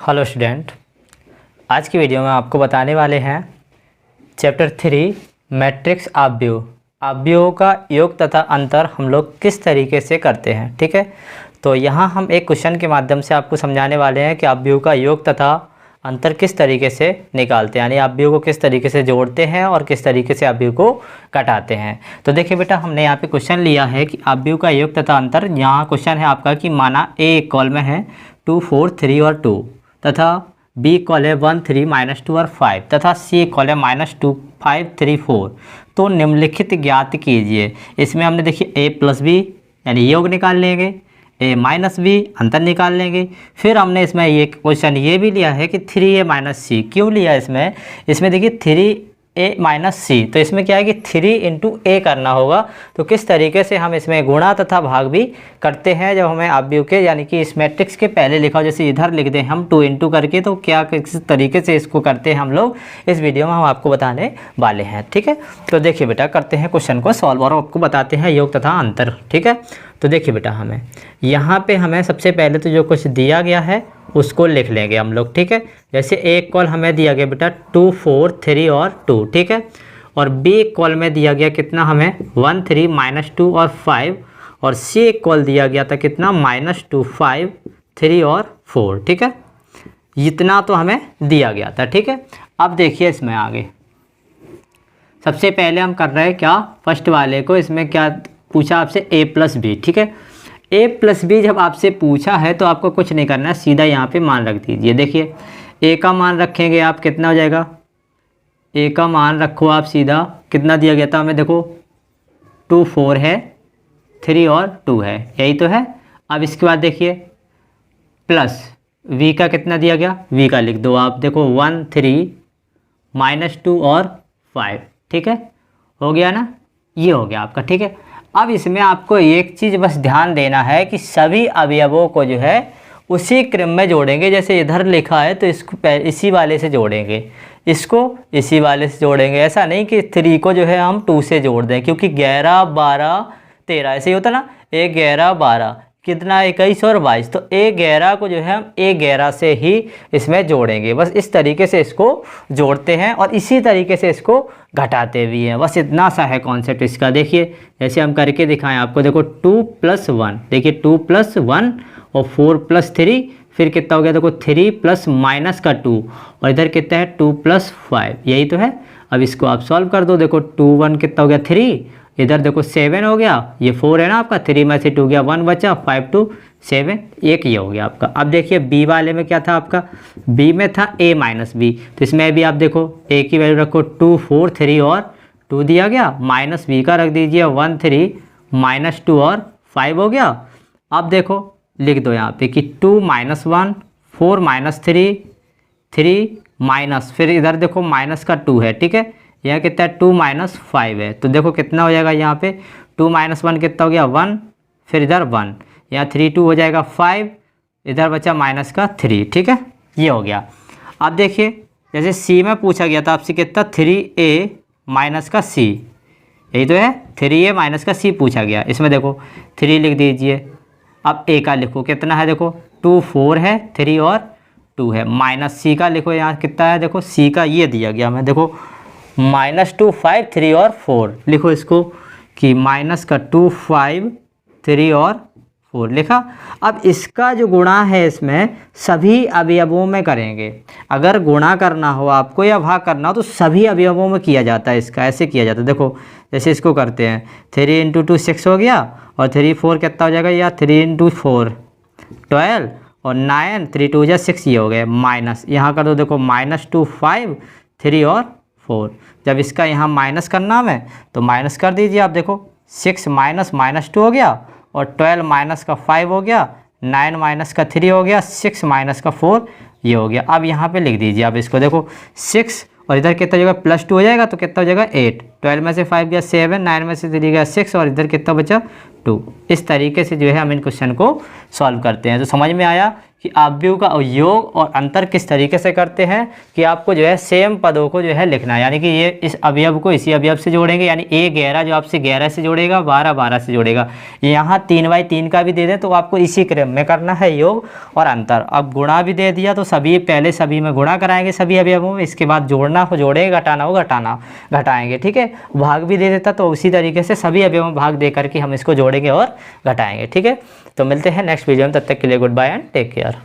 Hello student, आज की video में आपको बताने वाले हैं चैप्टर 3 मैट्रिक्स अवयवों का योग तथा अंतर हम लोग किस तरीके से करते हैं। ठीक है, तो यहाँ हम एक क्वेश्चन के माध्यम से आपको समझाने वाले हैं कि अवयवों का योग तथा अंतर किस तरीके से निकालते हैं, यानी अवयवों को किस तरीके से जोड़ते हैं और किस तरीके से अवयव को घटाते हैं। तो देखिए बेटा, हमने यहाँ पे क्वेश्चन लिया है कि अवयव का योग तथा अंतर। यहाँ क्वेश्चन है आपका कि माना ए एक कॉल में है 2, 4, 3 और 2 तथा बी कॉल है 1, 3, -2 और 5 तथा सी कॉल है -2, 5, 3, 4। तो निम्नलिखित ज्ञात कीजिए। इसमें हमने देखिए a प्लस बी यानी योग निकाल लेंगे, a माइनस बी अंतर निकाल लेंगे। फिर हमने इसमें ये क्वेश्चन ये भी लिया है कि 3a माइनस सी। क्यों लिया इसमें देखिए 3a माइनस सी, तो इसमें क्या है कि 3 इंटू a करना होगा। तो किस तरीके से हम इसमें गुणा तथा भाग भी करते हैं जब हमें अवयव के, यानी कि इस मैट्रिक्स के पहले लिखा हो, जैसे इधर लिख दें हम 2 इंटू करके, तो क्या किस तरीके से इसको करते हैं हम लोग इस वीडियो में हम आपको बताने वाले हैं। ठीक है, तो देखिए बेटा, करते हैं क्वेश्चन को सॉल्व और आपको बताते हैं योग तथा अंतर। ठीक है, तो देखिए बेटा, हमें यहाँ पे हमें सबसे पहले तो जो कुछ दिया गया है उसको लिख लेंगे हम लोग। ठीक है, जैसे एक कॉल हमें दिया गया बेटा 2, 4, 3 और 2। ठीक है, और बी एक कॉल में दिया गया कितना हमें 1, 3, -2 और 5, और सी एक कॉल दिया गया था कितना -2, 5, 3 और 4। ठीक है, इतना तो हमें दिया गया था। ठीक है, अब देखिए इसमें आगे सबसे पहले हम कर रहे हैं क्या, फर्स्ट वाले को। इसमें क्या पूछा आपसे, a प्लस बी। ठीक है, a प्लस बी जब आपसे पूछा है तो आपको कुछ नहीं करना है, सीधा यहाँ पे मान रख दीजिए। देखिए a का मान रखेंगे आप, कितना हो जाएगा, a का मान रखो आप सीधा, कितना दिया गया था हमें, देखो 2, 4 है, 3 और 2 है, यही तो है। अब इसके बाद देखिए प्लस v का कितना दिया गया, v का लिख दो आप, देखो 1, 3, -2 और 5। ठीक है, हो गया ना, ये हो गया आपका। ठीक है, अब इसमें आपको एक चीज़ बस ध्यान देना है कि सभी अवयवों को जो है उसी क्रम में जोड़ेंगे। जैसे इधर लिखा है तो इसको इसी वाले से जोड़ेंगे, इसको इसी वाले से जोड़ेंगे। ऐसा नहीं कि 3 को जो है हम 2 से जोड़ दें, क्योंकि 11, 12, 13 ऐसे ही होता ना, 1, 11, 12 कितना 21 और 22, तो 1, 11 को जो है हम 1, 11 से ही इसमें जोड़ेंगे। बस इस तरीके से इसको जोड़ते हैं और इसी तरीके से इसको घटाते भी हैं। बस इतना सा है कॉन्सेप्ट इसका। देखिए जैसे हम करके दिखाएं आपको, देखो 2 + 1, देखिए 2 + 1 और 4 + 3, फिर कितना हो गया, देखो 3 प्लस माइनस का 2, और इधर कितना है 2 + 5, यही तो है। अब इसको आप सॉल्व कर दो, देखो 2, 1 कितना हो गया 3, इधर देखो 7 हो गया, ये 4 है ना आपका, 3 में से 2 गया, 1 बचा, 5, 2, 7, एक ये हो गया आपका। अब देखिए बी वाले में क्या था आपका, बी में था a माइनस बी, तो इसमें भी आप देखो a की वैल्यू रखो 2, 4, 3 और 2 दिया गया, माइनस बी का रख दीजिए 1, 3, -2 और 5 हो गया। अब देखो लिख दो यहाँ पे कि 2 - 1, 4 - 3, 3 माइनस, फिर इधर देखो माइनस का 2 है। ठीक है, यह कितना है 2 - 5 है, तो देखो कितना हो जाएगा यहाँ पे 2 - 1 कितना हो गया 1, फिर इधर 1, यहाँ 3, 2 हो जाएगा 5, इधर बचा माइनस का 3। ठीक है, ये हो गया। अब देखिए जैसे सी में पूछा गया था आपसे कितना 3a माइनस का सी, यही तो है, 3a माइनस का सी पूछा गया। इसमें देखो 3 लिख दीजिए, अब a का लिखो कितना है, देखो 2, 4 है, 3 और 2 है, माइनस सी का लिखो यहाँ कितना है, देखो सी का ये दिया गया हमें, देखो -2, 5, 3 और 4 लिखो इसको कि -2, 5, 3 और 4 लिखा। अब इसका जो गुणा है इसमें सभी अवयवों में करेंगे। अगर गुणा करना हो आपको या भाग करना हो तो सभी अवयवों में किया जाता है इसका, ऐसे किया जाता है। देखो जैसे इसको करते हैं, 3 × 2 6 हो गया, और 3, 4 कितना हो जाएगा, या 3 × 4 12, और 9, 3, 2 या 6, ये हो गए माइनस, यहाँ कर दो देखो -2, 5, 3 और 4। जब इसका यहाँ माइनस करना है तो माइनस कर दीजिए आप, देखो 6 - -2 हो गया, और 12 - का 5 हो गया, 9 - का 3 हो गया, 6 - का 4 ये हो गया। अब यहाँ पे लिख दीजिए आप इसको, देखो 6 और इधर कितना हो जाएगा +2 हो जाएगा, तो कितना हो जाएगा 8, 12 में से 5 गया 7, 9 में से 3 गया 6, और इधर कितना बचा 2। इस तरीके से जो है हम इन क्वेश्चन को सॉल्व करते हैं। तो समझ में आया कि अवयव का योग और अंतर किस तरीके से करते हैं कि आपको जो है सेम पदों को जो है लिखना है, यानी कि ये इस अवयव को इसी अवयव से जोड़ेंगे, यानी a 11 जो आपसे 11 से जोड़ेगा, 12 12 से जोड़ेगा। यहाँ 3/3 का भी दे दें तो आपको इसी क्रम में करना है योग और अंतर। अब गुणा भी दे दिया तो सभी पहले सभी में गुणा कराएंगे सभी अवयवों में, इसके बाद जोड़ना हो जोड़ेंगे, घटाना हो घटाएंगे, ठीक है। भाग भी दे देता तो उसी तरीके से सभी अवयवों में भाग दे करके हम इसको जोड़ेंगे और घटाएंगे, ठीक है। तो मिलते हैं नेक्स्ट वीडियो में, तब तक के लिए goodbye and take care.